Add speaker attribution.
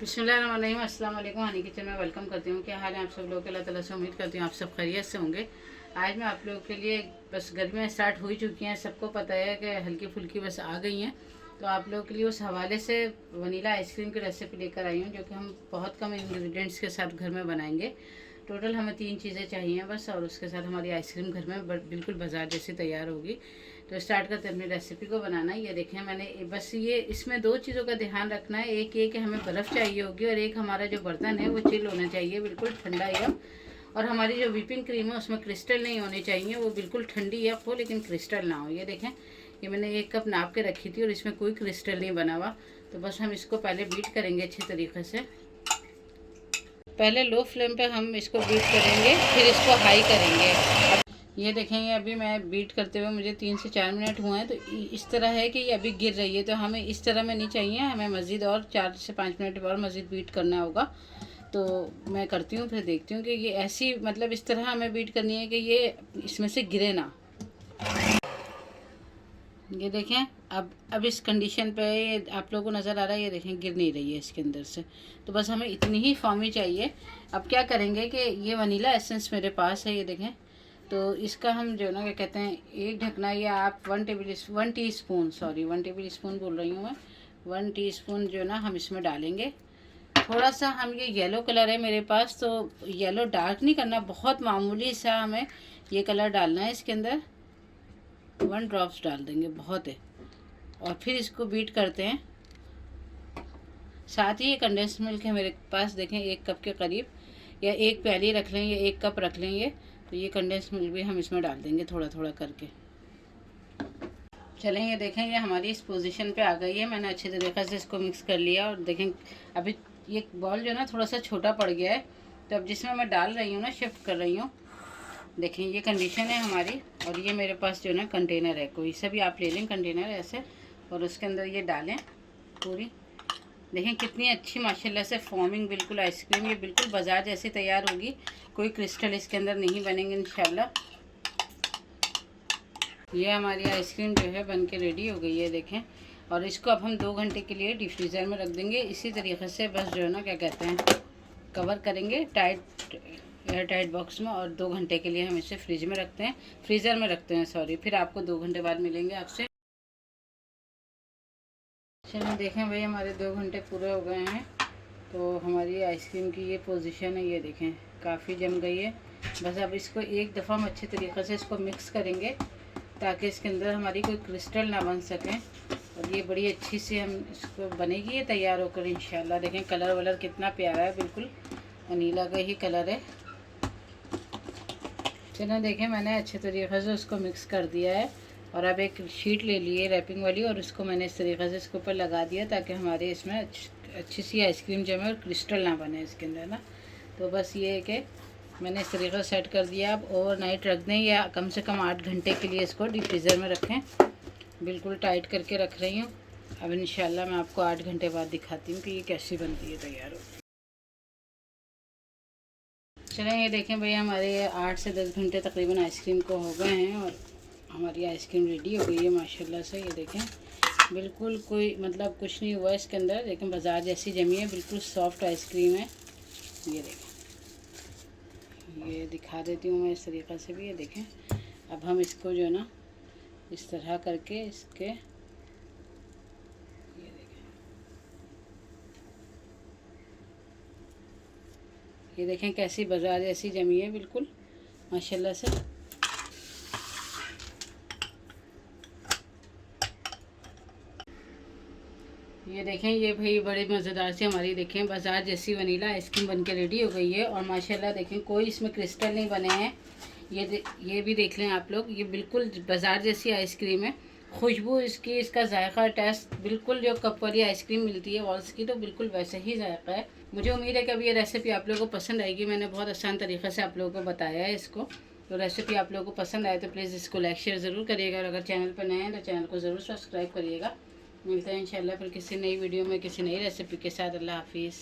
Speaker 1: बिस्मिल्लाहिर्रहमानिर्रहीम, अस्सलाम वालेकुम। हनी किचन में वेलकम करती हूँ। क्या हाल है आप सब लोग के? अल्लाह ताला से उम्मीद करती हूँ आप सब खैरियत से होंगे। आज मैं आप लोगों के लिए, बस गर्मियाँ स्टार्ट हो ही चुकी हैं, सबको पता है कि हल्की फुल्की बस आ गई हैं, तो आप लोगों के लिए उस हवाले से वनीला आइसक्रीम की रेसिपी लेकर आई हूँ, जो कि हम बहुत कम इंग्रेडिएंट्स के साथ घर में बनाएंगे। टोटल हमें 3 चीज़ें चाहिए बस, और उसके साथ हमारी आइसक्रीम घर में बिल्कुल बाजार जैसी तैयार होगी। तो स्टार्ट करते हैं अपनी रेसिपी को बनाना। ये देखें, मैंने बस ये इसमें 2 चीज़ों का ध्यान रखना है। एक ये कि हमें बर्फ़ चाहिए होगी, और एक हमारा जो बर्तन है वो चिल होना चाहिए, बिल्कुल ठंडा या। और हमारी जो व्हिपिंग क्रीम है उसमें क्रिस्टल नहीं होने चाहिए, वो बिल्कुल ठंडी या हो लेकिन क्रिस्टल ना हो। ये देखें, ये मैंने 1 कप नाप के रखी थी और इसमें कोई क्रिस्टल नहीं बना हुआ। तो बस हम इसको पहले बीट करेंगे अच्छे तरीके से। पहले लो फ्लेम पे हम इसको बीट करेंगे, फिर इसको हाई करेंगे। ये देखेंगे, अभी मैं बीट करते हुए मुझे 3 से 4 मिनट हुए हैं, तो इस तरह है कि ये अभी गिर रही है। तो हमें इस तरह में नहीं चाहिए, हमें मज़ीद और 4 से 5 मिनट और मज़ीद बीट करना होगा। तो मैं करती हूँ, फिर देखती हूँ कि ये ऐसी, मतलब इस तरह हमें बीट करनी है कि ये इसमें से गिरे ना। ये देखें, अब इस कंडीशन पे ये आप लोगों को नज़र आ रहा है, ये देखें गिर नहीं रही है इसके अंदर से। तो बस हमें इतनी ही फॉर्म ही चाहिए। अब क्या करेंगे कि ये वनीला एसेंस मेरे पास है, ये देखें। तो इसका हम जो ना क्या कहते हैं, एक ढकना, या आप 1 टीस्पून, सॉरी 1 टेबल स्पून बोल रही हूँ मैं, 1 टीस्पून जो ना हम इसमें डालेंगे। थोड़ा सा हम, ये येलो कलर है मेरे पास, तो येलो डार्क नहीं करना, बहुत मामूली सा हमें ये कलर डालना है इसके अंदर। 1 ड्रॉप्स डाल देंगे, बहुत है। और फिर इसको बीट करते हैं। साथ ही ये कंडेंस मिल्क है मेरे पास, देखें 1 कप के करीब, या 1 प्याली रख लें या 1 कप रख लें ये। तो ये कंडेंस मिल्क भी हम इसमें डाल देंगे थोड़ा थोड़ा करके। चलें, ये देखें, ये हमारी इस पोजीशन पे आ गई है। मैंने अच्छे तरीके से इसको मिक्स कर लिया, और देखें अभी ये बॉल जो ना थोड़ा सा छोटा पड़ गया है। तो अब जिसमें मैं डाल रही हूँ ना, शिफ्ट कर रही हूँ, देखें ये कंडीशन है हमारी। और ये मेरे पास जो ना कंटेनर है, कोई सा भी आप ले लें कंटेनर ऐसे, और उसके अंदर ये डालें पूरी। देखें कितनी अच्छी माशाल्लाह से फॉर्मिंग, बिल्कुल आइसक्रीम ये बिल्कुल बाजार जैसी तैयार होगी। कोई क्रिस्टल इसके अंदर नहीं बनेंगे इंशाल्लाह। ये हमारी आइसक्रीम जो है बन के रेडी हो गई है, देखें। और इसको अब हम 2 घंटे के लिए डीप फ्रीज़र में रख देंगे। इसी तरीके से बस जो है ना क्या कहते हैं, कवर करेंगे टाइट, एयर टाइट बॉक्स में, और 2 घंटे के लिए हम इसे फ्रिज में रखते हैं, फ्रीज़र में रखते हैं सॉरी। फिर आपको 2 घंटे बाद मिलेंगे आपसे। चलिए देखें भाई, हमारे 2 घंटे पूरे हो गए हैं। तो हमारी आइसक्रीम की ये पोजीशन है, ये देखें काफ़ी जम गई है। बस अब इसको एक दफ़ा हम अच्छे तरीके से इसको मिक्स करेंगे, ताकि इसके अंदर हमारी कोई क्रिस्टल ना बन सकें। और ये बड़ी अच्छी सी हम इसको बनेगी ये तैयार होकर इंशाल्लाह। देखें कलर वलर कितना प्यारा है, बिल्कुल वनीला का ही कलर है। चलो देखें, मैंने अच्छे तरीके से उसको मिक्स कर दिया है। और अब एक शीट ले ली है रैपिंग वाली, और उसको मैंने इस तरीके से इसके ऊपर लगा दिया, ताकि हमारे इसमें अच्छी सी आइसक्रीम जमे और क्रिस्टल ना बने इसके अंदर ना। तो बस ये है कि मैंने इस तरीके से सेट कर दिया। अब ओवरनाइट रख दें, या कम से कम 8 घंटे के लिए इसको डीप फ्रीज़र में रखें। बिल्कुल टाइट करके रख रही हूँ। अब इंशाल्लाह मैं आपको 8 घंटे बाद दिखाती हूँ कि ये कैसी बनती है, तैयार हो। चलें, ये देखें भैया, हमारे 8 से 10 घंटे तकरीबन आइसक्रीम को हो गए हैं, और हमारी आइसक्रीम रेडी हो गई है माशाल्लाह से। ये देखें बिल्कुल कोई मतलब कुछ नहीं हुआ इसके अंदर, लेकिन बाजार जैसी जमी है, बिल्कुल सॉफ्ट आइसक्रीम है। ये देखें, ये दिखा देती हूँ मैं इस तरीक़े से भी। ये देखें, अब हम इसको जो है ना इस तरह करके इसके, ये देखें, ये देखें कैसी बाजार जैसी जमी है बिल्कुल माशाल्लाह से। ये देखें, ये भाई बड़ी मज़ेदार सी हमारी देखें बाजार जैसी वनीला आइसक्रीम बन के रेडी हो गई है। और माशाल्लाह देखें कोई इसमें क्रिस्टल नहीं बने हैं। ये भी देख लें आप लोग, ये बिल्कुल बाजार जैसी आइसक्रीम है। खुशबू इसकी, इसका जायका, टेस्ट बिल्कुल जो कप वाली आइसक्रीम मिलती है वॉल्स की, तो बिल्कुल वैसे ही जायका है। मुझे उम्मीद है कि अब ये रेसिपी आप लोगों को पसंद आएगी। मैंने बहुत आसान तरीक़े से आप लोगों को बताया है इसको। तो रेसिपी आप लोगों को पसंद आए तो प्लीज़ इसको लाइक शेयर ज़रूर करिएगा, और अगर चैनल पर नए हैं तो चैनल को ज़रूर सब्सक्राइब करिएगा। मिलते हैं इंशाल्लाह फिर किसी नई वीडियो में किसी नई रेसिपी के साथ। अल्लाह हाफिज़।